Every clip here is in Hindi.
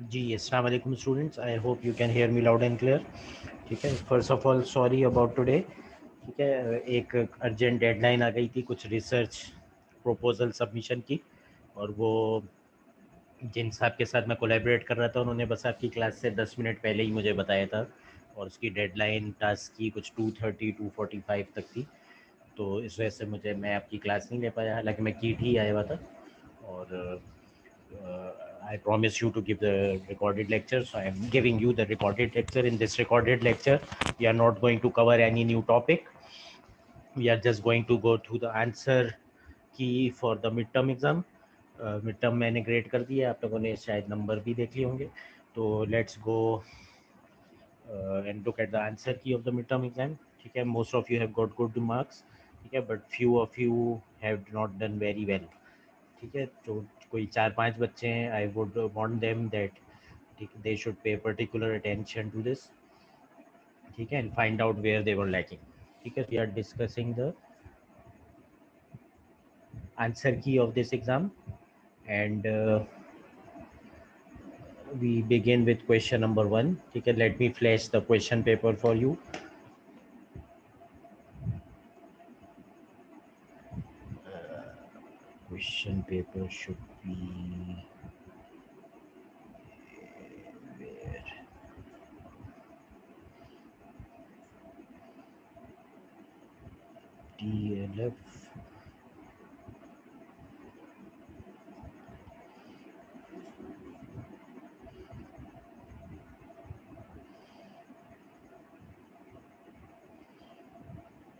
जी, अस्सलाम वालेकुम students, I hope you can hear me loud and clear. ठीक है, first of all sorry about today. ठीक है, एक अर्जेंट डेडलाइन आ गई थी कुछ रिसर्च प्रपोजल सबमिशन की, और वो जिन साहब के साथ मैं कोलैबोरेट कर रहा था उन्होंने बस आपकी क्लास से 10 मिनट पहले ही मुझे बताया था, और उसकी डेडलाइन टास्क की कुछ 2:30 2:45 तक थी। तो इस वजह से मैं आपकी क्लास नहीं ले पाया, हालांकि मैं कीट ही आया हुआ था। और I promise you to give the recorded lecture. So I am giving you the recorded lecture. In this recorded lecture, we are not going to cover any new topic. We are just going to go through the answer key for the midterm exam. Midterm मैंने ग्रेड कर दिया, आप लोगों ने शायद नंबर भी देख लिए होंगे। तो let's go and look at the answer key of the midterm exam. ठीक है, most of you have got good marks. ठीक है, but few of you have not done very well. ठीक है, तो कोई 4-5 बच्चे हैं, I would want them that they should pay particular attention to this. ठीक है, and find out where they were lacking. ठीक है, we are discussing the answer key of this exam, and we begin with question number 1. ठीक है, let me flash the question paper for you. Question paper should be where? DLF.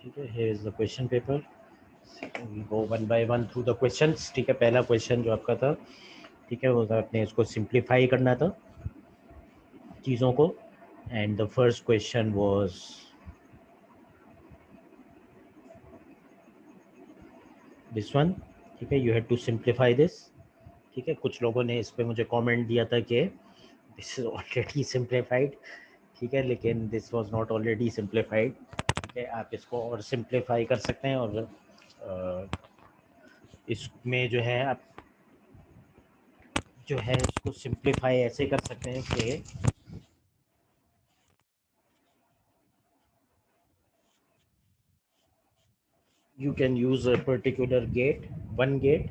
ठीक है, here is the question paper. We go one by one through the questions. ठीक है, पहला क्वेश्चन जो आपका था, ठीक है, वो आपने इसको सिंप्लीफाई करना था चीज़ों को, and the first question was this one. ठीक है, you have to simplify this. ठीक है, कुछ लोगों ने इस पे मुझे कमेंट दिया था कि दिस इज ऑलरेडी सिंप्लीफाइड। ठीक है, लेकिन this was not already simplified. ठीक है, आप इसको और सिंप्लीफाई कर सकते हैं, और इसमें जो है आप जो है इसको सिंप्लीफाई ऐसे कर सकते हैं कि you can use a particular gate, one gate.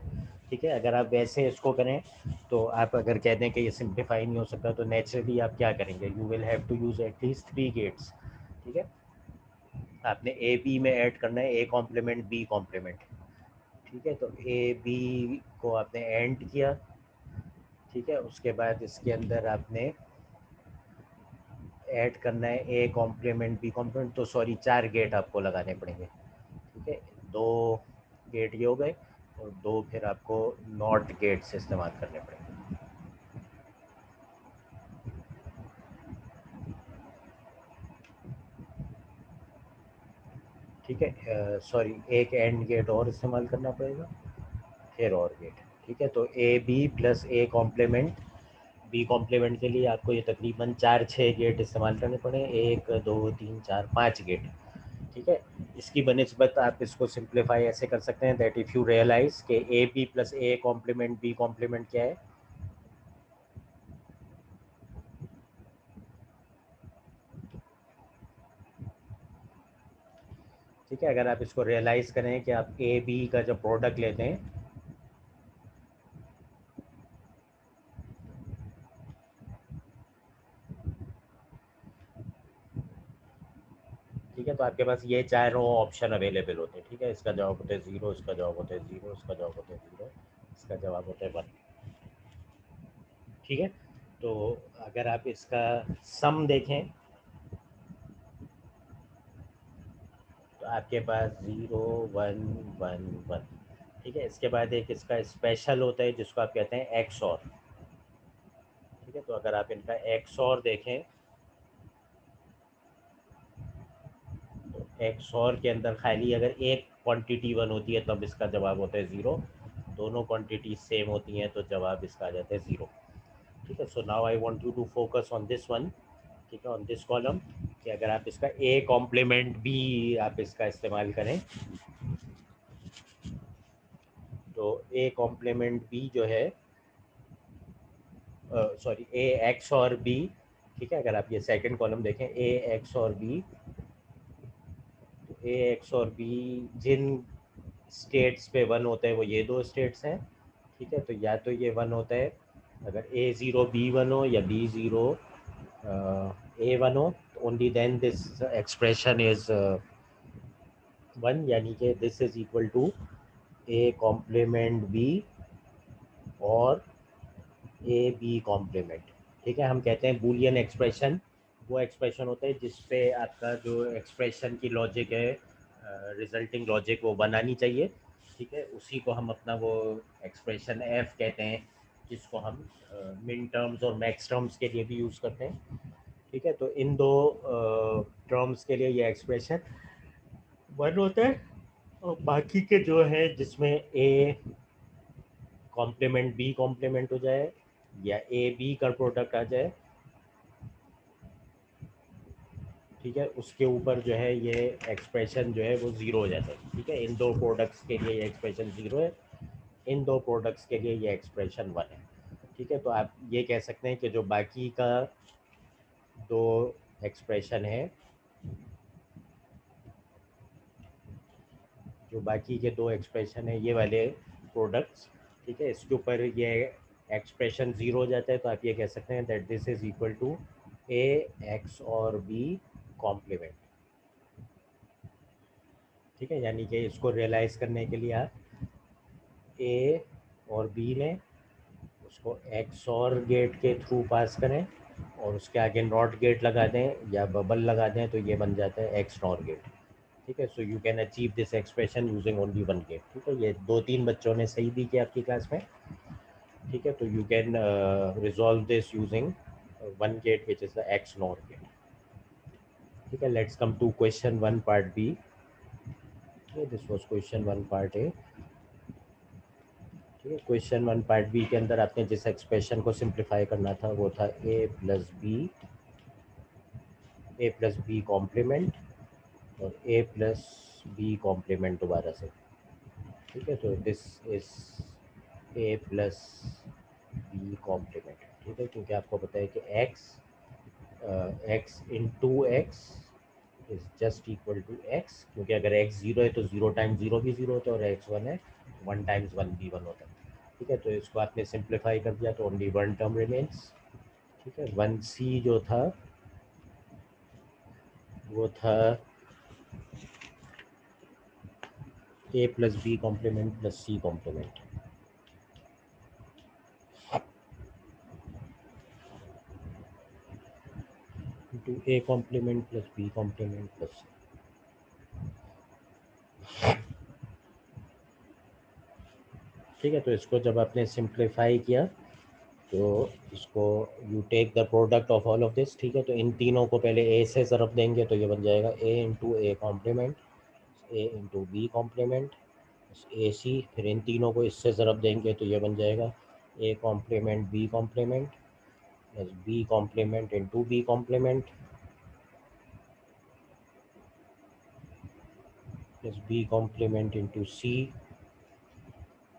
ठीक है, अगर आप वैसे इसको करें तो आप अगर कह दें कि ये सिंप्लीफाई नहीं हो सकता, तो नेचुरली आप क्या करेंगे, you will have to use at least 3 gates. ठीक है, आपने ए बी में ऐड करना है ए कॉम्प्लीमेंट बी कॉम्प्लीमेंट। ठीक है, तो ए बी को आपने एंड किया। ठीक है, उसके बाद इसके अंदर आपने ऐड करना है ए कॉम्प्लीमेंट बी कॉम्प्लीमेंट, तो सॉरी 4 गेट आपको लगाने पड़ेंगे। ठीक है, 2 गेट ये हो गए, और 2 फिर आपको नॉट गेट्स इस्तेमाल करने पड़ेंगे। ठीक है, सॉरी एक एंड गेट और इस्तेमाल करना पड़ेगा, फिर और गेट। ठीक है, तो A B plus A complement B complement के लिए आपको ये तकरीबन 4-6 गेट इस्तेमाल करने पड़े, 1 2 3 4 5 गेट। ठीक है, इसकी बनिस्बत आप इसको सिंप्लीफाई ऐसे कर सकते हैं दैट इफ़ यू रियलाइज कि A B plus A complement B complement क्या है। ठीक है, अगर आप इसको रियलाइज़ करें कि आप ए बी का जब प्रोडक्ट लेते हैं, ठीक है, तो आपके पास ये चारों ऑप्शन अवेलेबल होते हैं। ठीक है, इसका जवाब होता है 0, इसका जवाब होता है 0, इसका जवाब होता है 0, इसका जवाब होता है 1। ठीक है, तो अगर आप इसका सम देखें तो आपके पास 0 1 1 1। ठीक है, इसके बाद एक इसका स्पेशल होता है जिसको आप कहते हैं एक्स और। ठीक है, तो अगर आप इनका एक्स और देखें तो एक्स और के अंदर खाली अगर एक क्वांटिटी 1 होती है तब इसका जवाब होता है 0, दोनों क्वांटिटी सेम होती हैं तो जवाब इसका आ जाता है 0। ठीक है, so now I want you to focus on this one. ठीक है, ऑन दिस कॉलम, कि अगर आप इसका ए कॉम्प्लीमेंट भी आप इसका इस्तेमाल करें तो ए कॉम्प्लीमेंट बी जो है सॉरी ए एक्स और बी, ठीक है, अगर आप ये सेकंड कॉलम देखें ए एक्स और बी, तो ए एक्स और बी जिन स्टेट्स पे वन होता है वो ये दो स्टेट्स हैं, ठीक है, तो या तो ये वन होता है अगर ए ज़ीरो बी वन हो या बी ज़ीरो ए वन हो, तो only then this expression is one, यानी कि this is equal to A complement B और ए बी कॉम्प्लीमेंट, ठीक है। हम कहते हैं बूलियन एक्सप्रेशन वो एक्सप्रेशन होता है जिसपे आपका जो एक्सप्रेशन की लॉजिक है, रिजल्टिंग लॉजिक वो बनानी चाहिए, ठीक है, उसी को हम अपना वो एक्सप्रेशन एफ कहते हैं, जिसको हम मिन टर्म्स और मैक्स टर्म्स के लिए भी यूज़ करते हैं, ठीक है। तो इन दो टर्म्स के लिए ये एक्सप्रेशन वन होता है, और बाकी के जो है जिसमें ए कॉम्प्लीमेंट बी कॉम्प्लीमेंट हो जाए या ए बी का प्रोडक्ट आ जाए, ठीक है, उसके ऊपर जो है ये एक्सप्रेशन जो है वो ज़ीरो हो जाता है, ठीक है। इन दो प्रोडक्ट्स के लिए ये एक्सप्रेशन ज़ीरो है, इन दो प्रोडक्ट्स के लिए ये एक्सप्रेशन वन है, ठीक है। तो आप ये कह सकते हैं कि जो बाकी का दो एक्सप्रेशन है, जो बाकी के दो एक्सप्रेशन है ये वाले प्रोडक्ट्स, ठीक है, इसके ऊपर ये एक्सप्रेशन ज़ीरो हो जाता है, तो आप ये कह सकते हैं that this is equal to A X और बी कॉम्प्लीमेंट, ठीक है। यानी कि इसको रियलाइज़ करने के लिए आप ए और बी लें, उसको एक्स और गेट के थ्रू पास करें और उसके आगे नॉट गेट लगा दें या बबल लगा दें, तो ये बन जाता है एक्स नॉट गेट, ठीक है। So you can achieve this expression using only one gate, ठीक है। ये दो तीन बच्चों ने सही भी किया आपकी क्लास में, ठीक है। तो you can resolve this using one gate which is the X not gate, ठीक है। Let's come to question one part B, this was question one part A, ठीक है। क्वेश्चन वन पार्ट बी के अंदर आपने जिस एक्सप्रेशन को सिंप्लीफाई करना था वो था ए प्लस बी कॉम्प्लीमेंट और ए प्लस बी कॉम्प्लीमेंट दोबारा से, ठीक है। तो this is A plus B complement, ठीक है, क्योंकि आपको पता है कि X into X is just equal to X, क्योंकि अगर एक्स ज़ीरो है तो ज़ीरो टाइम्स ज़ीरो भी ज़ीरो होता है और एक्स वन है वन टाइम्स वन भी वन होता है, ठीक है। तो इसको आपने सिंप्लीफाई कर दिया तो ओनली वन टर्म रिमेन्स, ठीक है। वन सी जो था वो था A plus B complement plus C complement, into A complement plus B complement plus, ठीक है। तो इसको जब आपने सिंप्लीफाई किया तो इसको you take the product of all of this, ठीक है। तो इन तीनों को पहले ए से ज़रब देंगे तो ये बन जाएगा A into A complement, A into B complement A C, फिर इन तीनों को इससे ज़रब देंगे तो ये बन जाएगा A complement B complement plus B complement into B complement plus B complement into C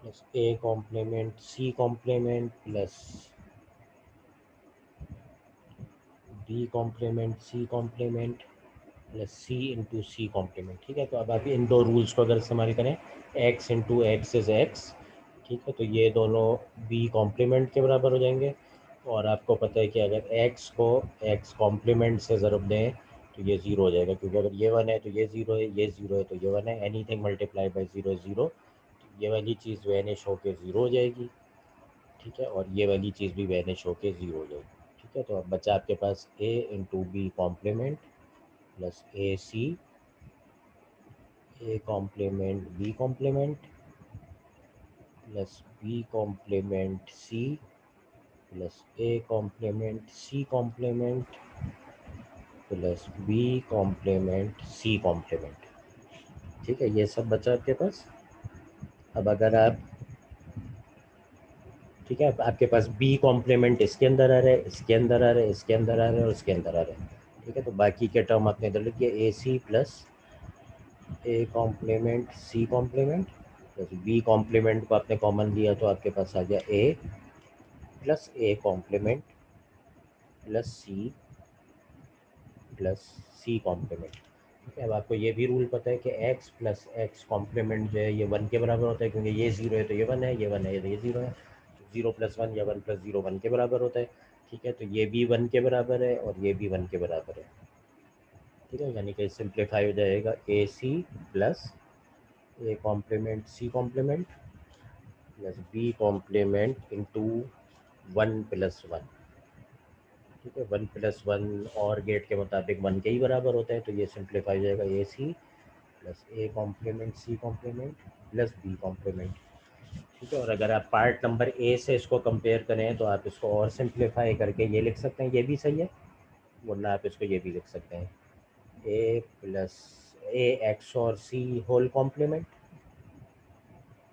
plus A complement C complement plus B complement C complement plus C into C complement, ठीक है। तो अब आप इन दो रूल्स को अगर इस्तेमाल करें, x into x is x, ठीक है, तो ये दोनों बी कॉम्प्लीमेंट के बराबर हो जाएंगे, और आपको पता है कि अगर एक्स को एक्स कॉम्प्लीमेंट से ज़रब दें तो ये ज़ीरो हो जाएगा, क्योंकि अगर ये वन है तो ये ज़ीरो है, ये ज़ीरो है तो ये वन है, anything multiply by zero zero, तो ये वाली चीज़ वैनिश होके ज़ीरो हो जाएगी, ठीक है, और ये वाली चीज़ भी वैनिश होके ज़ीरो हो जाएगी, ठीक है। तो अब बचा आपके पास A into B complement plus A C, A complement B complement plus B complement C plus A complement C complement plus B complement C complement, ठीक है, ये सब बचा आपके पास। अब अगर आप, ठीक है, अब आपके पास बी कॉम्प्लीमेंट इसके अंदर आ रहा है, इसके अंदर आ रहा है, इसके अंदर आ रहा है और इसके अंदर आ रहा है, ठीक है। तो बाकी के टर्म आपने इधर लिखिए A C plus A complement C complement plus B complement को आपने कॉमन लिया तो आपके पास आ गया A plus A complement plus C complement. ठीक है, अब आपको ये भी रूल पता है कि एक्स प्लस एक्स कॉम्प्लीमेंट जो है ये वन के बराबर होता है, क्योंकि ये ज़ीरो है तो ये वन है, ये वन है तो ये ज़ीरो है। ज़ीरो प्लस वन या वन प्लस ज़ीरो वन के बराबर होता है। ठीक है, तो ये भी वन के बराबर है और ये भी वन के बराबर है। ठीक है, यानी कि सिंप्लीफाई हो जाएगा A C plus A complement C complement plus B complement into one plus one. ठीक है, वन प्लस वन और गेट के मुताबिक वन के ही बराबर होता है, तो ये सिंप्लीफाई हो जाएगा A C plus A complement C complement plus B complement. ठीक है, और अगर आप पार्ट नंबर ए से इसको कंपेयर करें तो आप इसको और सिंप्लीफाई करके ये लिख सकते हैं, ये भी सही है, वरना आप इसको ये भी लिख सकते हैं ए प्लस ए एक्स और C whole complement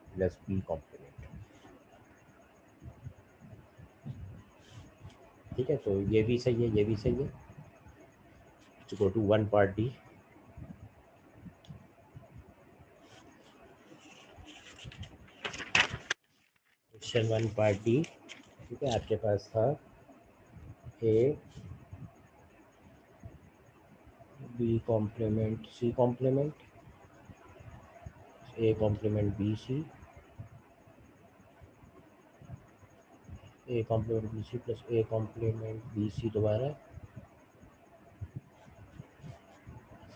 plus B complement. ठीक है, तो ये भी सही है, ये भी सही है। To go to one part D. Question one part D. ठीक है, आपके पास था A B complement C complement A complement B C A complement B C plus A complement B C दोबारा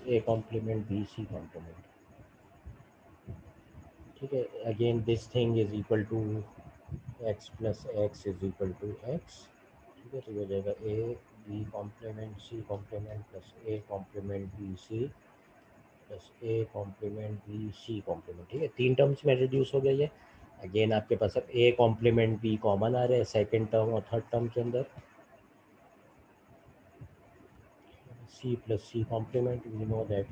A complement B C complement. ठीक है, again this thing is equal to X plus X is equal to X. ठीक है, तो ये हो जाएगा A B complement C complement plus A complement B C plus A complement B C complement. ठीक है, तीन टर्म्स में रिड्यूस हो गया ये। अगेन आपके पास अब ए कॉम्प्लीमेंट बी कॉमन आ रहे हैं सेकेंड टर्म और थर्ड टर्म के अंदर। C plus C complement, we know that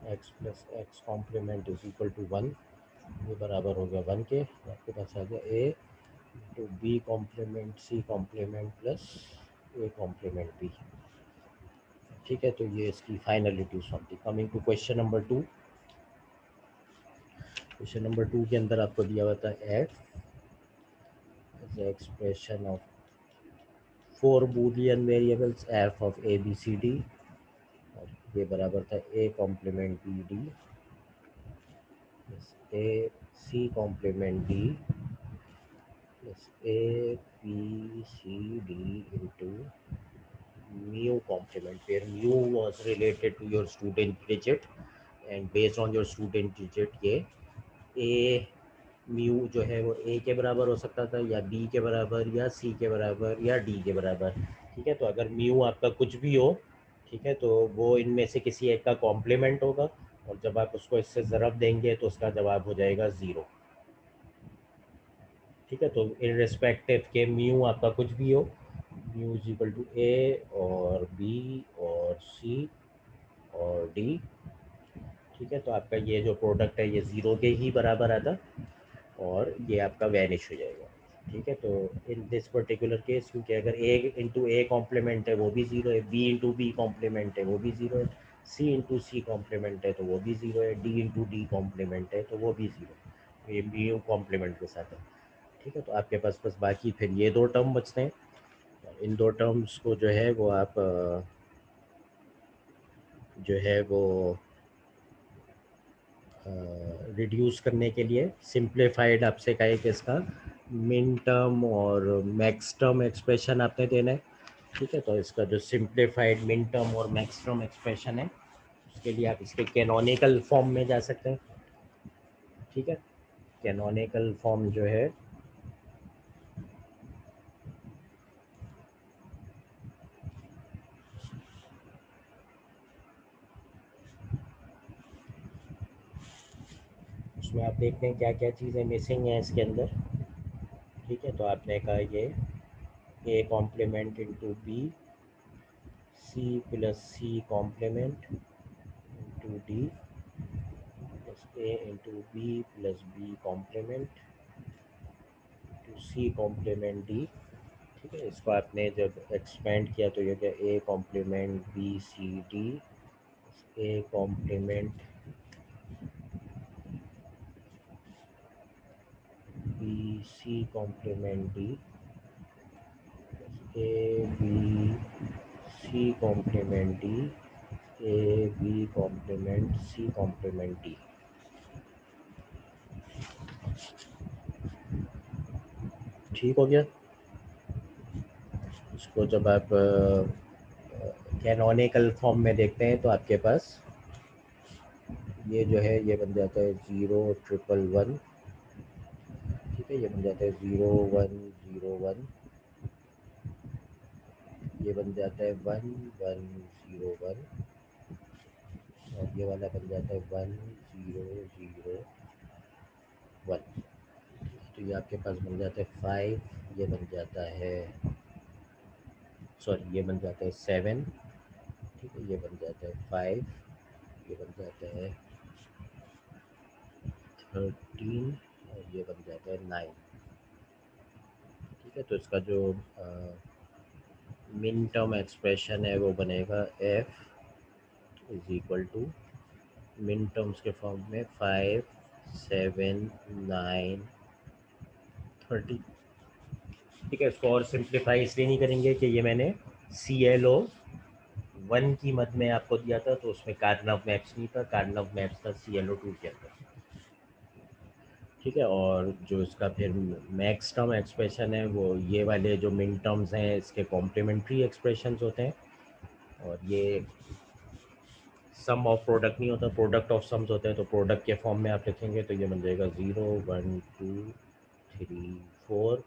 X plus X complement is equal to one, ये बराबर हो गया वन के। आपके पास आ गया A to B complement C complement plus A complement B. ठीक है, तो ये इसकी फाइनल रिड्यूस फॉर्म थी। Coming to question number two. Question number two के अंदर आपको दिया हुआ था F as expression of four Boolean variables F of A B C D, और ये बराबर था A complement B D plus A C complement D plus A B C D into mu complement, where mu was related to your student digit and based on your student digit ये a म्यू जो है वो a के बराबर हो सकता था या b के बराबर या c के बराबर या d के बराबर। ठीक है, तो अगर म्यू आपका कुछ भी हो, ठीक है, तो वो इनमें से किसी एक का कॉम्प्लीमेंट होगा, और जब आप उसको इससे ज़रब देंगे तो उसका जवाब हो जाएगा ज़ीरो। ठीक है, तो इन रिस्पेक्टिव के म्यू आपका कुछ भी हो, म्यू इज इक्वल टू ए और बी और सी और डी। ठीक है, तो आपका ये जो प्रोडक्ट है ये ज़ीरो के ही बराबर आता और ये आपका वैनिश हो जाएगा। ठीक है, तो इन दिस पर्टिकुलर केस, क्योंकि अगर ए इंटू ए कॉम्प्लीमेंट है वो भी ज़ीरो है, बी इंटू बी कॉम्प्लीमेंट है वो भी ज़ीरो है, सी इंटू सी कॉम्प्लीमेंट है तो वो भी ज़ीरो है, डी इंटू डी कॉम्प्लीमेंट है तो वो भी ज़ीरो है, ये बी कॉम्प्लीमेंट के साथ है। ठीक है, तो आपके पास बस बाकी फिर ये दो टर्म बचते हैं। इन दो टर्म्स को जो है वो आप जो है वो रिड्यूस करने के लिए सिंप्लीफाइड आपसे कहे कि इसका मिन टर्म और मैक्स टर्म एक्सप्रेशन आपने देना है। ठीक है, तो इसका जो सिंप्लीफाइड मिन टर्म और मैक्स टर्म एक्सप्रेशन है उसके लिए आप इसके कैनोनिकल फॉर्म में जा सकते हैं। ठीक है, कैनोनिकल फॉर्म जो है उसमें आप देखते हैं क्या क्या चीज़ें मिसिंग हैं इसके अंदर। ठीक है, तो आपने कहा ये A complement into B C plus C complement into D plus A into B plus B complement to C complement D. ठीक है, इसको आपने जब एक्सपेंड किया तो ये क्या A complement B C D A complement B C complement D A B C complement D, A B complement C complement D. ठीक हो गया। इसको जब आप कैनोनिकल फॉर्म में देखते हैं तो आपके पास ये जो है ये बन जाता है 0 1 1 1। ठीक है, ये बन जाता है 0 1 0 1। ये बन जाता है 1 1 0 1। और ये वाला बन जाता है 1 0 0 1। तो ये आपके पास बन जाता है 5। ये बन जाता है, सॉरी, ये बन जाता है 7। ठीक है, ये बन जाता है 5। ये बन जाता है 13। और ये बन जाता है 9। ठीक है, तो इसका जो मिन टर्म एक्सप्रेशन है वो बनेगा f इज इक्वल टू मिन टर्म्स के फॉर्म में 5 7 9 30। ठीक है, इसको और सिंप्लीफाई इसलिए नहीं करेंगे कि ये मैंने ClO1 की मद में आपको दिया था, तो उसमें कार्नव मैप्स नहीं था, कार्नव मैप्स था ClO2 के अंदर। ठीक है, और जो इसका फिर मैक्स टर्म एक्सप्रेशन है वो ये वाले जो मिन टर्म्स हैं इसके कॉम्प्लीमेंट्री एक्सप्रेशंस होते हैं। और ये सम ऑफ प्रोडक्ट नहीं होता, प्रोडक्ट ऑफ सम्स होते हैं। तो प्रोडक्ट के फॉर्म में आप लिखेंगे तो ये बन जाएगा 0 1 2 3 4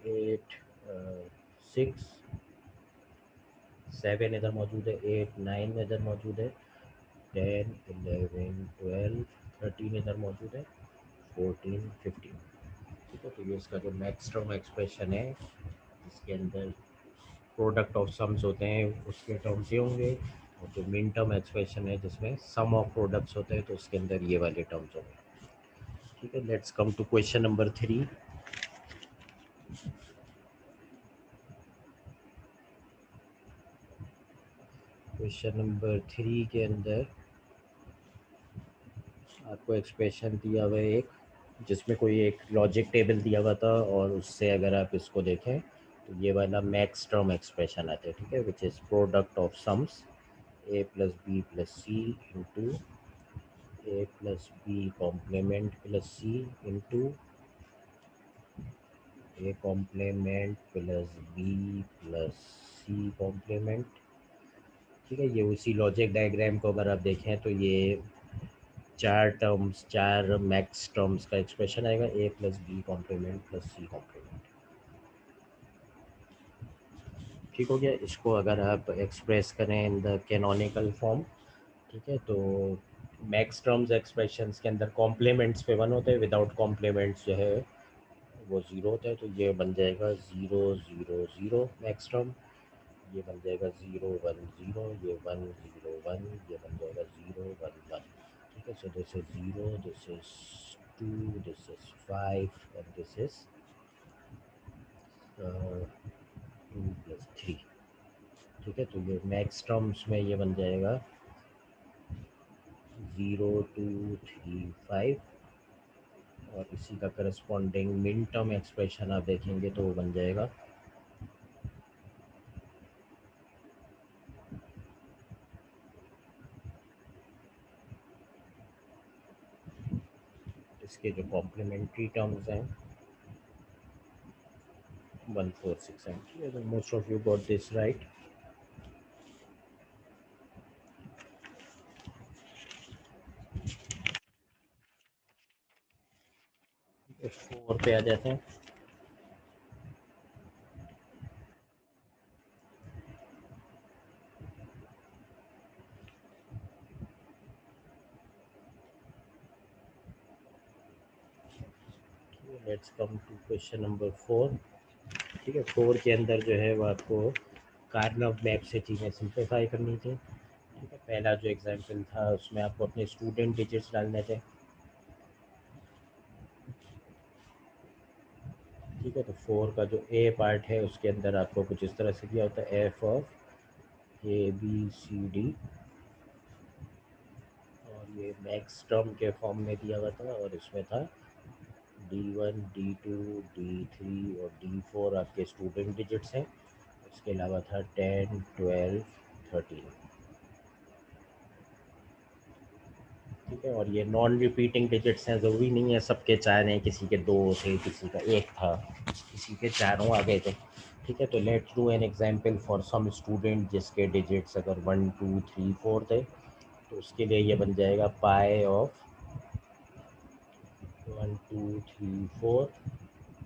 8 6 7 इधर मौजूद है, 8 9 इधर मौजूद है, 10 11 12 13 इधर मौजूद है, 14 15। ठीक है, तो ये इसका जो मैक्स टर्म एक्सप्रेशन है इसके अंदर प्रोडक्ट ऑफ सम्स होते हैं उसके टर्म्स ये होंगे। और जो मिन टर्म एक्सप्रेशन है जिसमें सम ऑफ प्रोडक्ट्स होते हैं तो उसके अंदर ये वाले टर्म्स होंगे। ठीक है, let's come to question number 3। Question number 3 के अंदर आपको एक्सप्रेशन दिया हुआ है एक, जिसमें कोई एक लॉजिक टेबल दिया हुआ था और उससे अगर आप इसको देखें तो ये वाला मैक्स टर्म एक्सप्रेशन आता है। ठीक है, which is product of sums a plus B plus C into A plus B complement plus C into A complement plus B plus C complement. ठीक है, ये उसी लॉजिक डायग्राम को अगर आप देखें तो ये चार टर्म्स, चार मैक्स टर्म्स का एक्सप्रेशन आएगा, A plus B complement plus C complement. ठीक हो गया। इसको अगर आप एक्सप्रेस करें इन द कैनोनिकल फॉर्म, ठीक है, तो मैक्स टर्म्स एक्सप्रेशंस के अंदर कॉम्प्लीमेंट्स पे 1 होते हैं, विदाउट कॉम्प्लीमेंट्स जो है वो 0 होता है। तो ये बन जाएगा 0 0 0 मैक्स टर्म। ये बन जाएगा 0 1 0, ये 1 0 1, ये बन जाएगा 0 1 1। ठीक है, so this is 0, this is 2, this is 5 and this is 2 plus 3। ठीक है, तो ये मैक्स टर्म्स में ये बन जाएगा 0 2 3 5। और इसी का करस्पॉन्डिंग मिन टर्म एक्सप्रेशन आप देखेंगे तो वो बन जाएगा इसके जो कॉम्प्लीमेंट्री टर्म्स हैं 1 4 6 and most of you got this right. 4 पे आ जाते हैं। Let's come to question number 4। ठीक है, 4 के अंदर जो है वो आपको कार्नव मैप से चीज़ें सिंप्लीफाई करनी थी। ठीक है, पहला जो एग्जाम्पल था उसमें आपको अपने स्टूडेंट डिजिट्स डालने थे। ठीक है, तो 4 का जो ए पार्ट है उसके अंदर आपको कुछ इस तरह से दिया होता है, F of A B C D. और ये मैक्स टर्म के फॉर्म में दिया हुआ था और इसमें था D1 D2 D3 और D4 आपके स्टूडेंट डिजिट्स हैं, इसके अलावा था 10, 12, 13। ठीक है, और ये नॉन रिपीटिंग डिजिट्स हैं, ज़रूरी नहीं है सबके 4 हैं, किसी के 2 थे, किसी का 1 था, किसी के चारों आ गए थे। ठीक है, तो let's do an example for some student जिसके डिजिट्स अगर 1, 2, 3, 4 थे, तो उसके लिए ये बन जाएगा पाई ऑफ 1, 2, 3, 4,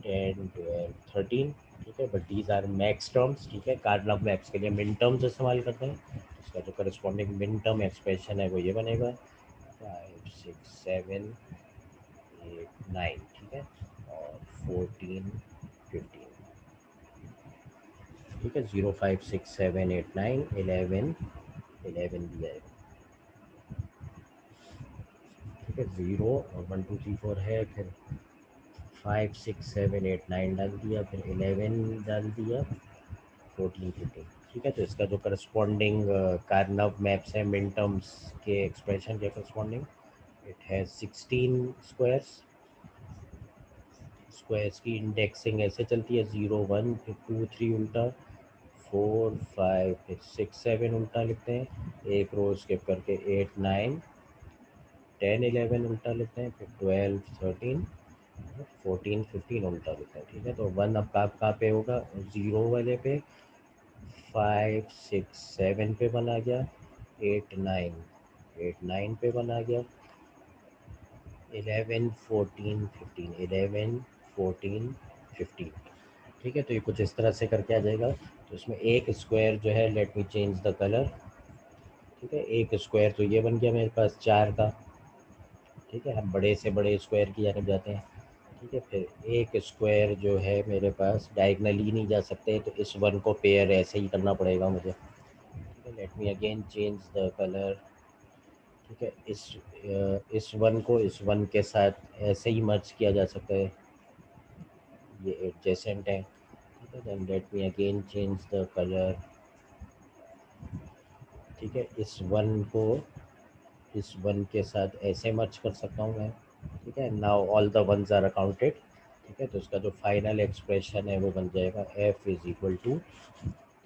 10, 12, 13। ठीक है, but these R max terms. ठीक है, कार्नव मैप्स के लिए मिन टर्म्स इस्तेमाल करते हैं, इसका जो करस्पॉन्डिंग मिन टर्म एक्सप्रेशन है वो ये बनेगा 5, 6, 7, 8, 9। ठीक है, और 14, 15। ठीक है, 0, 5, 6, 7, 8, 9, 11, 11 दिया है। ठीक है, 0 और 1, 2, 3, 4 है, फिर 5, 6, 7, 8, 9 डाल दिया, फिर 11 डाल दिया, 14, 15। ठीक है, तो इसका जो करस्पॉन्डिंग कार्नव मैप्स है मिन टर्म्स के एक्सप्रेशन के corresponding, it has 16 squares. Squares की इंडेक्सिंग ऐसे चलती है 0, 1, फिर 2, 3 उल्टा, 4, 5, फिर 6, 7 उल्टा लिखते हैं, एक रो स्किप करके 8, 9, 10, 11 उल्टा लिखते हैं, फिर 12, 13, 14, 15 उल्टा लिखते हैं। ठीक है, तो 1 अब कहाँ पे होगा, 0 वाले पे, 5, 6, 7 पे 1 आ गया, 8, 9, 8, 9 पे 1 आ गया, 11, 14, 15, 11, 14, 15। ठीक है, तो ये कुछ इस तरह से करके आ जाएगा। तो इसमें एक स्क्वायर जो है, let me change the colour. ठीक है, एक स्क्वायर तो ये बन गया मेरे पास 4 का। ठीक है, हम बड़े से बड़े स्क्वायर की जानब जाते हैं। ठीक है, फिर एक स्क्वायर जो है मेरे पास डायगनली नहीं जा सकते, तो इस 1 को पेयर ऐसे ही करना पड़ेगा मुझे। ठीक है, late me again change the colour. ठीक है, इस 1 को इस 1 के साथ ऐसे ही मर्ज किया जा सकता है, ये एडजेसेंट है। ठीक है, then let me again change the colour. ठीक है, इस 1 को इस 1 के साथ ऐसे मर्ज कर सकता हूँ मैं। ठीक है, now all the ones are accounted. ठीक है, तो इसका जो फाइनल एक्सप्रेशन है वो बन जाएगा f इज इक्वल टू।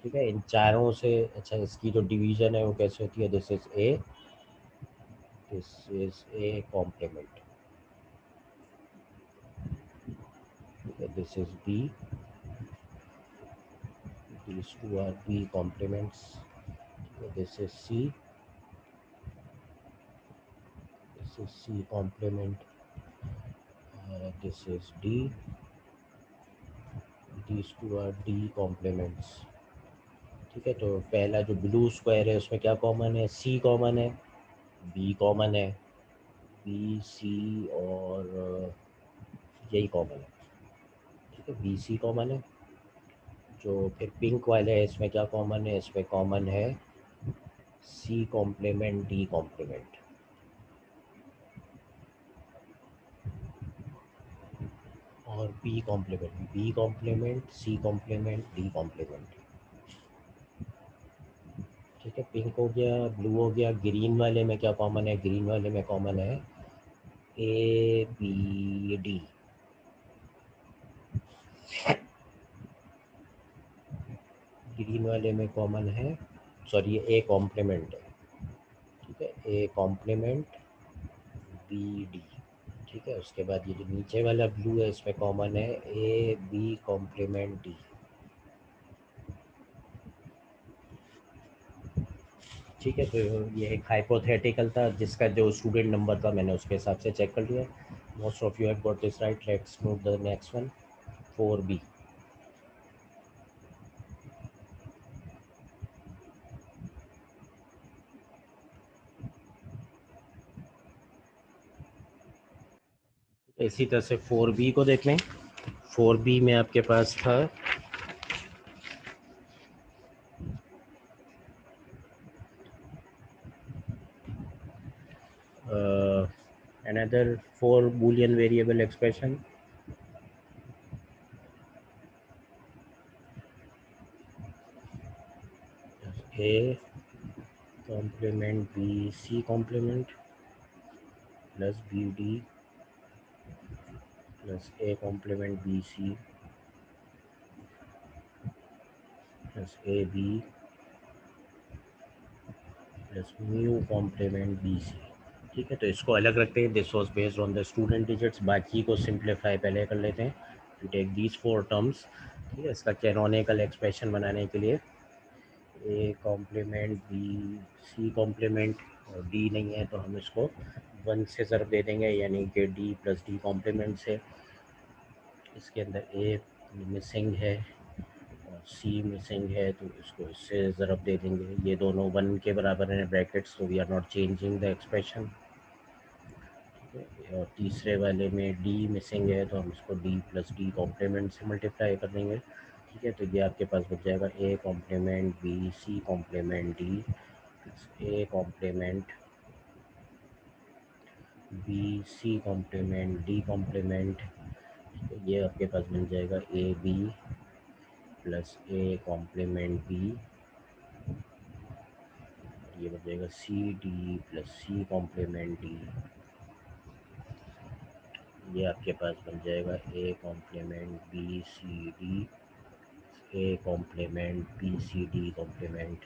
ठीक है, इन चारों से, अच्छा इसकी जो डिवीजन है वो कैसे होती है, this is A complement, this is B, these two are b complements, this is c, this is c complement, this is d, these two are d complements। ठीक है, तो पहला जो ब्लू स्क्वायर है उसमें क्या कॉमन है, सी कॉमन है, बी कॉमन है, बी सी और यही कॉमन है। ठीक है, बी सी कॉमन है। जो फिर पिंक वाले है इसमें क्या कॉमन है, इसमें कॉमन है सी कॉम्प्लीमेंट डी कॉम्प्लीमेंट। और B complement C complement D complement. ठीक है, पिंक हो गया, ब्लू हो गया, ग्रीन वाले में क्या कॉमन है, ग्रीन वाले में कॉमन है ए बी डी। ग्रीन वाले में कॉमन है, सॉरी ये ए कॉम्प्लीमेंट है। ठीक है, ए कॉम्प्लीमेंट बी डी। ठीक है, उसके बाद ये जो नीचे वाला ब्लू है इसमें कॉमन है ए बी कॉम्प्लीमेंट डी। ठीक है, तो ये एक हाइपोथेटिकल था जिसका जो स्टूडेंट नंबर था मैंने उसके हिसाब से चेक कर लिया। Most of you have got this right, let's move the next one, 4b। इसी तरह से 4b को देख लें। 4b में आपके पास था another 4 boolean variable expression, a complement b c complement plus bd plus a complement b c plus A B plus mu complement B C. ठीक है, तो इसको अलग रखते हैं, this was based on the student digits. बाकी को सिंप्लीफाई पहले कर लेते हैं। To take these four terms, ठीक है, इसका कैनोनिकल एक्सप्रेशन बनाने के लिए A complement B C complement, और डी नहीं है तो हम इसको 1 से ज़रूर दे देंगे, यानी कि डी प्लस डी कॉम्प्लीमेंट से। इसके अंदर ए मिसिंग है और सी मिसिंग है, तो इसको इससे ज़रूर दे देंगे। ये दोनों 1 के बराबर हैं ब्रैकेट्स, तो we are not changing the expression. और तीसरे वाले में डी मिसिंग है, तो हम इसको डी प्लस डी कॉम्प्लीमेंट से मल्टीप्लाई कर देंगे। ठीक है, तो ये आपके पास बच जाएगा A complement B C complement D plus A complement B C complement D complement. तो ये आपके पास बन जाएगा A B plus A complement B, ये बन जाएगा C D plus C complement D. ये आपके पास बन जाएगा A complement B C D A complement B C D complement.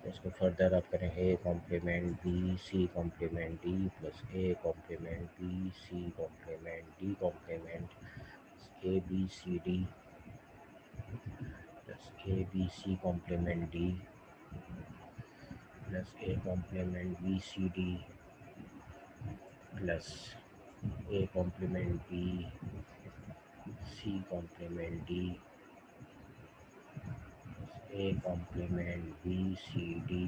इसको फर्दर आप करें A complement B C complement D plus A complement B C complement D complement A B C D plus A B C complement D plus A complement B C D plus A complement B C complement D A complement B C D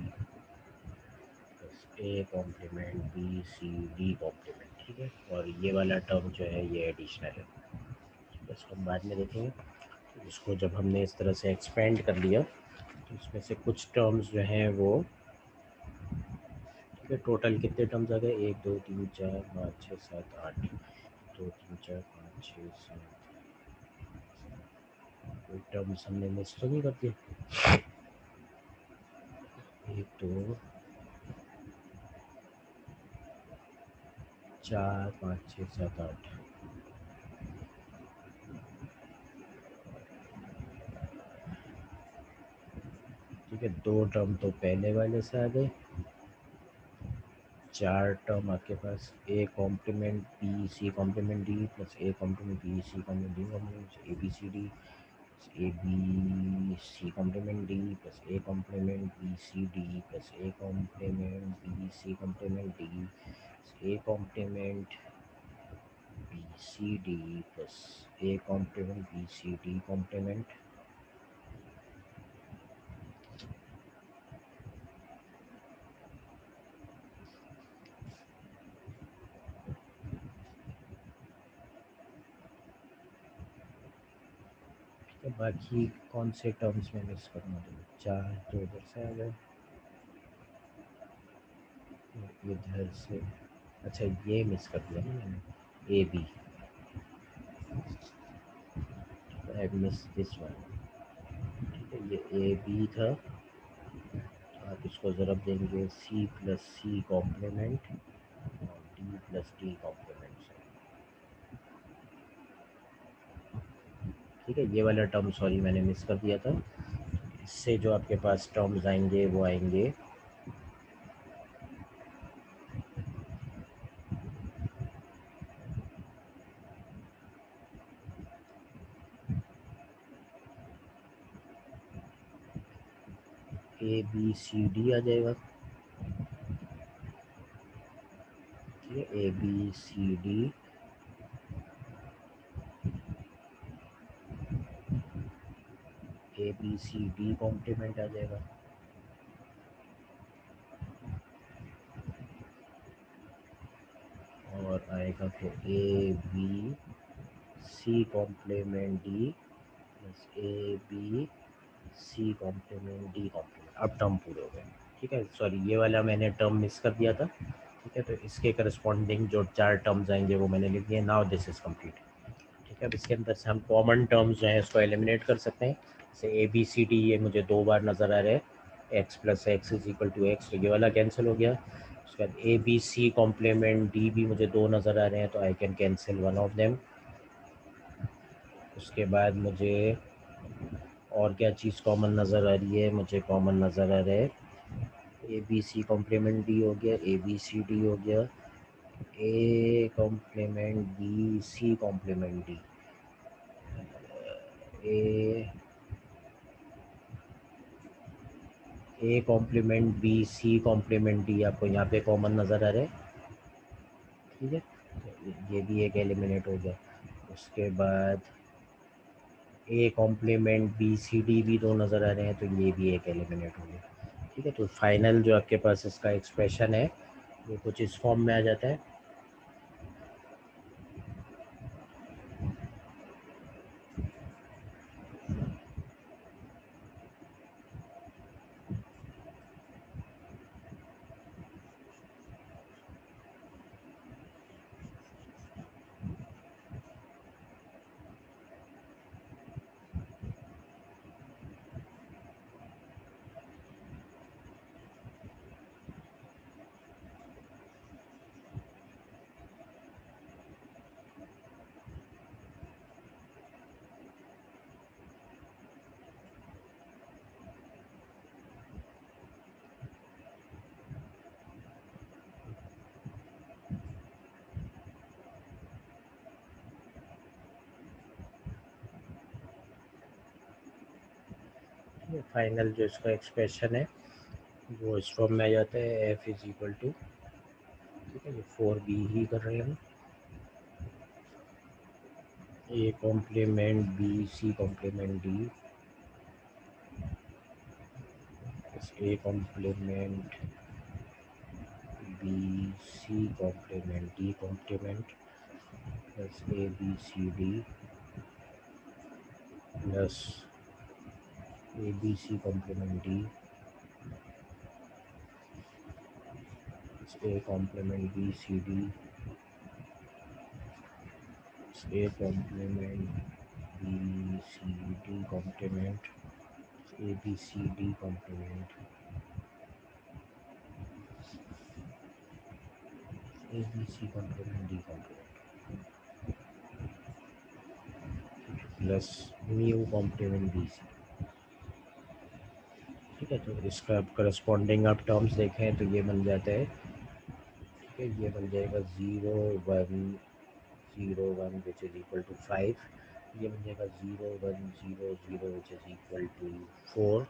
plus A complement B C D complement. ठीक है, और ये वाला टर्म जो है ये एडिशनल है, इसको हम बाद में देखेंगे। इसको जब हमने इस तरह से एक्सपेंड कर लिया तो इसमें से कुछ टर्म्स जो हैं वो, ठीक है, टोटल कितने टर्म्स आ गए, 1 2 3 4 5 6 7 8, 2 3 4 5 6 7, कोई टर्म्स हमने मिस तो नहीं कर दिया, 1 2 4 5 6 7 8। ठीक है, 2 टर्म तो पहले वाले से आ गए, 4 टर्म आपके पास A complement B C complement D plus A complement B C complement D complement A B C D A B C complement D plus A complement B C D plus A complement B C complement D A complement B C D plus A complement B C D complement. तो बाकी कौन से टर्म्स में मिस करना है, 4 तो इधर से आ गए, इधर से, अच्छा ये मिस कर दिया ना मैंने, A B, I miss this one. ठीक है, ये ए बी था, आप इसको ज़रूर देंगे सी प्लस सी कॉम्प्लीमेंट और डी प्लस डी कॉम्प्लीमेंट से। ठीक है, ये वाला टर्म सॉरी मैंने मिस कर दिया था। इससे जो आपके पास टर्म्स आएंगे वो आएंगे ए बी सी डी आ जाएगा। ठीक है, A B C D, A B C D complement आ जाएगा, और आएगा फिर A B C complement D plus A B C complement D complement. अब टर्म पूरे हो गए। ठीक है, सॉरी ये वाला मैंने टर्म मिस कर दिया था। ठीक है, तो इसके करस्पॉन्डिंग जो 4 टर्म्स आएंगे वो मैंने लिख दिए। Now this is complete. ठीक है, अब इसके अंदर से हम कॉमन टर्म्स जो हैं इसको एलिमिनेट कर सकते हैं। जैसे ए बी सी डी ये मुझे 2 बार नज़र आ रहे हैं, X plus X is equal to X, तो ये वाला कैंसिल हो गया। उसके बाद A B C complement D भी मुझे 2 नज़र आ रहे हैं, तो I can cancel one of them. उसके बाद मुझे और क्या चीज़ कॉमन नज़र आ रही है? मुझे कॉमन नज़र आ रहा है A B C complement D हो गया, ए बी सी डी हो गया, A complement B C complement D, A A complement B C complement D आपको यहाँ पे कॉमन नज़र आ रहा है। ठीक है, तो ये भी एक एलिमिनेट हो गया। उसके बाद A complement B C D भी दो नज़र आ रहे हैं, तो ये भी एक एलिमिनेट हो गया। ठीक है, तो फाइनल जो आपके पास इसका एक्सप्रेशन है वो कुछ इस फॉर्म में आ जाता है। फाइनल जो इसका एक्सप्रेशन है वो इस फॉर्म में आ जाता है, एफ इज इक्वल टू, ठीक है, ये 4b ही कर रहे हैं हम, A complement B C complement D, A complement B C complement D complement plus A B C D plus A B C complement D, A complement B C D, A complement B C D complement A B C D complement A B C complement D complement plus mu complement B C. ठीक है, तो इसका करस्पॉन्डिंग आप टर्म्स देखें तो ये बन जाता है, ठीक है, ये बन जाएगा 0 1 0 1 विच इज़ इक्वल टू 5, ये बन जाएगा 0 1 0 0 विच इज़ इक्वल टू 4,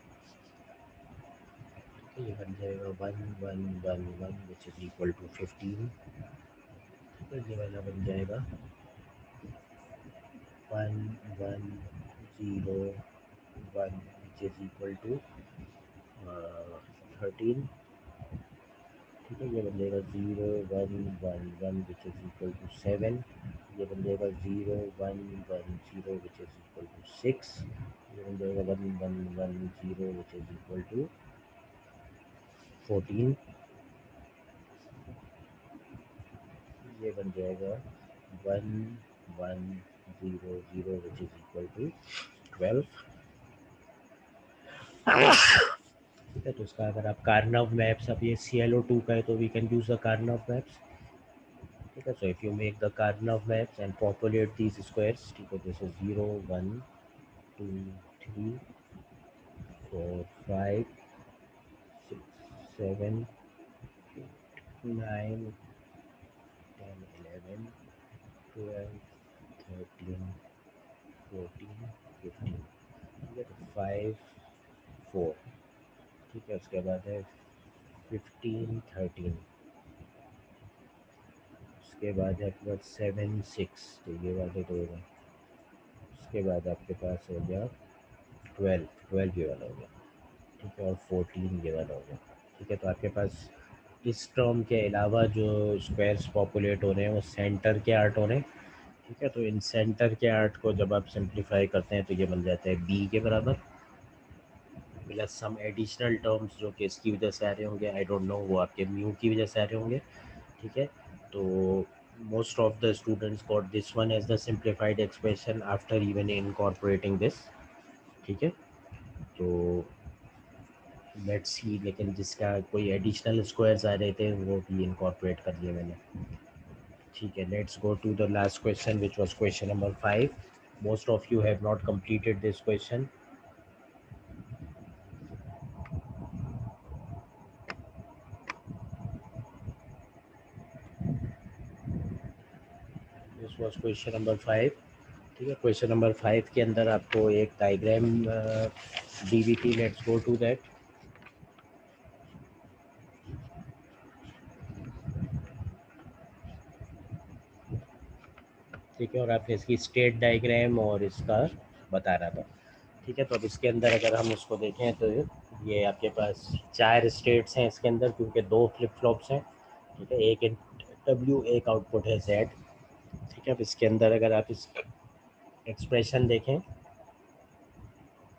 ठीक है, ये बन जाएगा 1 1 1 1 विच इज़ इक्वल टू 15, ठीक है, ये वाला बन जाएगा 1 1 0 1 विच इज़ इक्वल टू 13, ठीक है, ये बन जाएगा 0 1 1 1 विच इज़ इक्वल टू 7, ये बन जाएगा 0 1 1 0 विच इज़ इक्वल टू 6, ये बन जाएगा 1 1 1 0 विच इज़ इक्वल टू 14, ये बन जाएगा 1 1 0 0 विच इज़ इक्वल टू 12। ठीक है, तो इसका अगर आप कार्नव मैप्स, अब ये ClO2 का है तो we can use the Karnaugh maps. ठीक है, so if you make the Karnaugh maps and populate these squares, ठीक है, दिस इज 0 1 2 3 4 5 6 7 8 9 10 11 12 13 14 15, ठीक है, तो 5 4, ठीक है, उसके बाद है 15 13, उसके बाद है आपके पास 7 6, तो ये वाले दो हैं, उसके बाद आपके पास हो गया 12 12 ये वाला हो गया, ठीक है, और 14 ये वाला हो गया। ठीक है, तो आपके पास इस टर्म के अलावा जो स्क्वायर्स पॉपुलेट हो रहे हैं वो सेंटर के आर्ट हो रहे हैं। ठीक है, तो इन सेंटर के आर्ट को जब आप सिंप्लीफाई करते हैं तो ये बन जाता है बी के बराबर प्लस सम एडिशनल टर्म्स जो कि इसकी वजह से आ रहे होंगे, आई डोंट नो, वो आपके म्यू की वजह से आ रहे होंगे। ठीक है, तो most of the students got this one as the simplified expression after even incorporating this. ठीक है, तो लेट्स सी, लेकिन जिसका कोई एडिशनल स्क्वायर्स आ रहे थे वो भी इनकॉर्पोरेट कर लिए मैंने। ठीक है, let's go to the last question which was question number 5। Most of you have not completed this question. This was question number 5। ठीक है, क्वेश्चन नंबर 5 के अंदर आपको एक डायग्राम दी हुई थी। Let's go to that. ठीक है, और आपने इसकी स्टेट डायग्राम और इसका बताना था। ठीक है, तो अब इसके अंदर अगर हम इसको देखें तो ये आपके पास 4 स्टेट्स हैं इसके अंदर, क्योंकि 2 फ्लिप फ्लॉप्स हैं। ठीक है, एक डब्ल्यू, एक आउटपुट है जेड। ठीक है, अब इसके अंदर अगर आप इस एक्सप्रेशन देखें,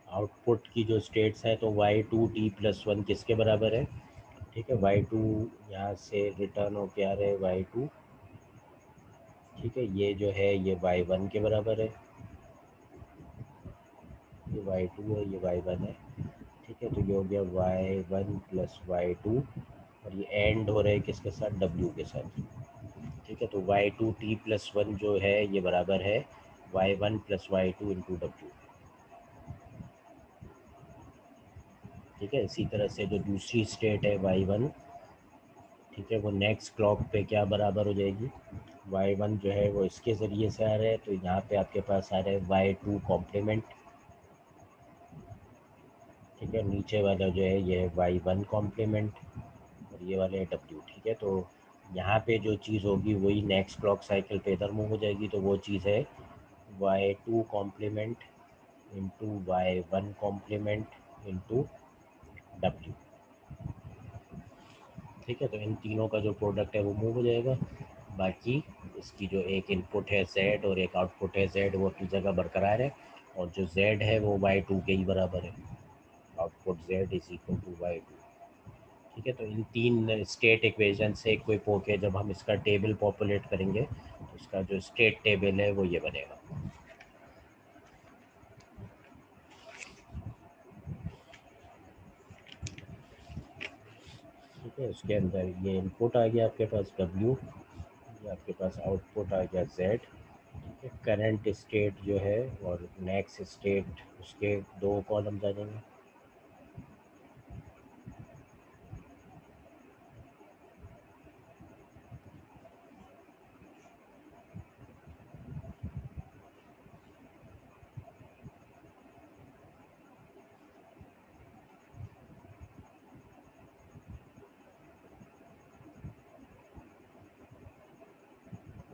आउटपुट की जो स्टेट्स हैं, तो y2t+1 किसके बराबर है? ठीक है, y2 यहाँ से रिटर्न होके आ रहे हैं y2। ठीक है, ये जो है ये y1 के बराबर है, ये y2 है, ये y1 है। ठीक है, तो ये हो गया y1 + y2, और ये एंड हो रहे हैं किसके साथ? w के साथ। ठीक है, तो y2t+1 जो है ये बराबर है y1 + y2 × w। ठीक है, इसी तरह से जो दूसरी स्टेट है y1, ठीक है, वो नेक्स्ट क्लॉक पे क्या बराबर हो जाएगी? y1 जो है वो इसके ज़रिए से आ रहा है, तो यहाँ पे आपके पास आ रहा है y2 कॉम्प्लीमेंट। ठीक है, नीचे वाला जो है ये है y1 कॉम्प्लीमेंट, और ये वाले w। ठीक है, तो यहाँ पे जो चीज़ होगी वही नेक्स्ट क्लॉक साइकिल पे इधर मूव हो जाएगी, तो वो चीज़ है y2 complement into y1 complement into w। ठीक है, तो इन तीनों का जो प्रोडक्ट है वो मूव हो जाएगा। बाकी इसकी जो एक इनपुट है z और एक आउटपुट है z, वो अपनी जगह बरकरार है, और जो z है वो y2 के ही बराबर है। Output z = y2। ठीक है, तो इन 3 स्टेट इक्वेशन से इक्विप होके जब हम इसका टेबल पॉपुलेट करेंगे, तो इसका जो स्टेट टेबल है वो ये बनेगा। ठीक है, उसके अंदर ये इनपुट आ गया आपके पास w, ये आपके पास आउटपुट आ गया z। करंट स्टेट जो है और नेक्स्ट स्टेट, उसके 2 कॉलम्स आ जाएंगे।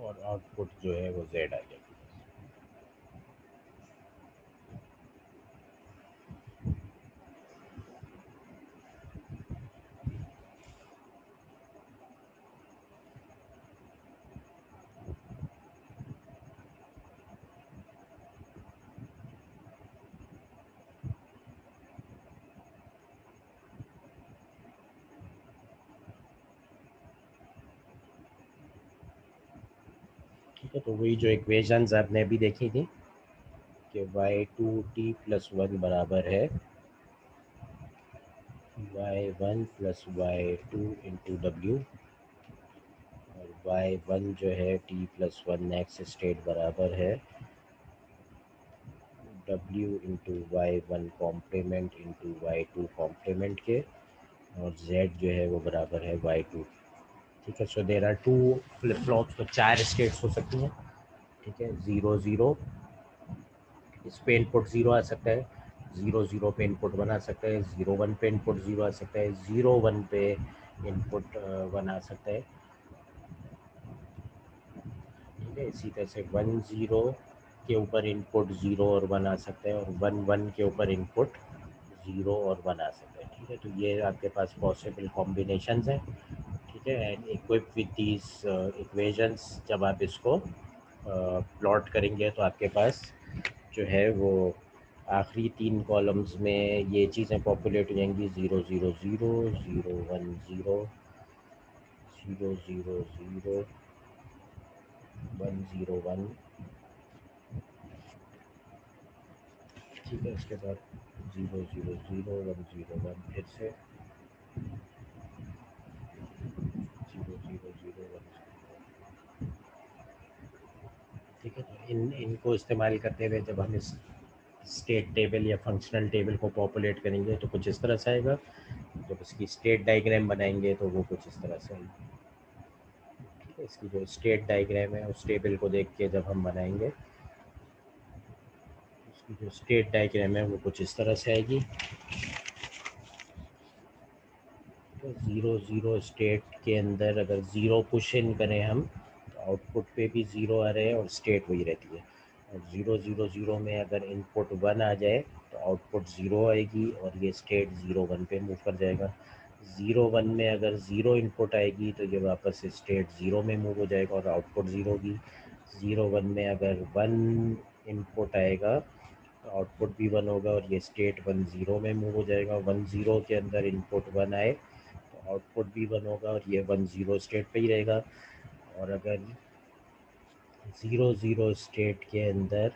और आउटपुट जो है वो z आ जाएगा। ठीक है, तो वही जो इक्वेशंस आपने अभी देखी थी कि y2t+1 बराबर है y1 + y2 × w, और y1 जो है t+1 नेक्स्ट स्टेट बराबर है w × y1 complement × y2 complement के, और z जो है वो बराबर है y2। ठीक है, so there are 2 flip flops, तो 4 स्टेट्स हो सकती हैं। ठीक है, 0 0, इस पे इनपुट 0 आ सकता है, 0 0 पे इनपुट 1 आ सकता है, 0 1 पे इनपुट 0 आ सकता है, 0 1 पे इनपुट 1 आ सकता है। ठीक है, इसी तरह से 1 0 के ऊपर इनपुट 0 और 1 आ सकता है, और 1 1 के ऊपर इनपुट 0 और 1 आ सकता है। ठीक है, तो ये आपके पास पॉसिबल कॉम्बिनेशंस हैं। ठीक है, and equip with these equations जब आप इसको प्लॉट करेंगे, तो आपके पास जो है वो आखिरी 3 कॉलम्स में ये चीज़ें पॉपुलेट हो जाएंगी, 0 0 0, 0 1 0, 0 0 0, 1 0 1। ठीक है, उसके बाद 0 0 0, 1 0 1, फिर से 0 0 0, 1। ठीक है, तो इनको इस्तेमाल करते हुए जब हम इस स्टेट टेबल या फंक्शनल टेबल को पॉपुलेट करेंगे तो कुछ इस तरह से आएगा। जब इसकी स्टेट डायग्राम बनाएंगे तो वो कुछ इस तरह से आएगी। इसकी जो स्टेट डायग्राम है उस टेबल को देख के जब हम बनाएंगे, इसकी जो स्टेट डायग्राम है वो कुछ इस तरह से आएगी। तो 0 0 स्टेट के अंदर अगर 0 पुश इन करें हम, तो आउटपुट पे भी 0 आ रहे हैं और स्टेट वही रहती है। और 0 0 0 में अगर इनपुट 1 आ जाए तो आउटपुट 0 आएगी और ये स्टेट 0 1 पे मूव कर जाएगा। 0 1 में अगर 0 इनपुट आएगी तो ये वापस स्टेट 0 में मूव हो जाएगा और आउटपुट 0 होगी। 0 1 में अगर 1 इनपुट आएगा तो आउटपुट भी 1 होगा और ये स्टेट 1 0 में मूव हो जाएगा। 1 0 के अंदर इनपुट 1 आए तो आउटपुट भी 1 होगा और ये 1 0 स्टेट पे ही रहेगा। और अगर 0 0 स्टेट के अंदर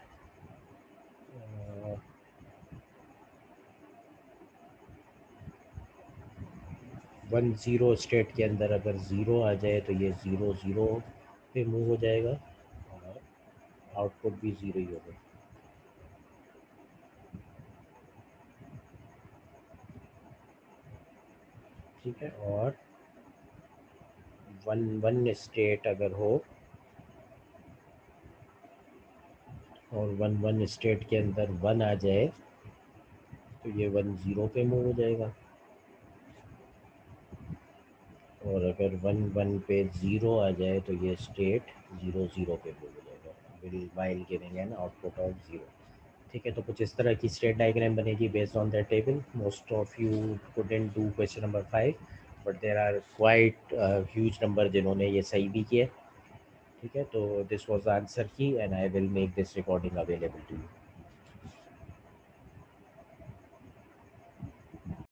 1 0 स्टेट के अंदर अगर 0 आ जाए तो ये 0 0 पे मूव हो जाएगा और आउटपुट भी 0 ही होगा। ठीक है। और 1 1 स्टेट अगर हो और 1 1 स्टेट के अंदर 1 आ जाए तो ये 1 0 पे मूव हो जाएगा। और अगर 1 1 पे 0 आ जाए तो ये स्टेट 0 0 पे मूव हो जाएगा will while giving an output of 0। ठीक है, तो कुछ इस तरह की स्टेट डायग्राम बनेगी based on that table. Most of you couldn't do question number 5, but there are quite huge number जिन्होंने ये सही भी किया। ठीक है, तो this was the answer key and I will make this recording available to you.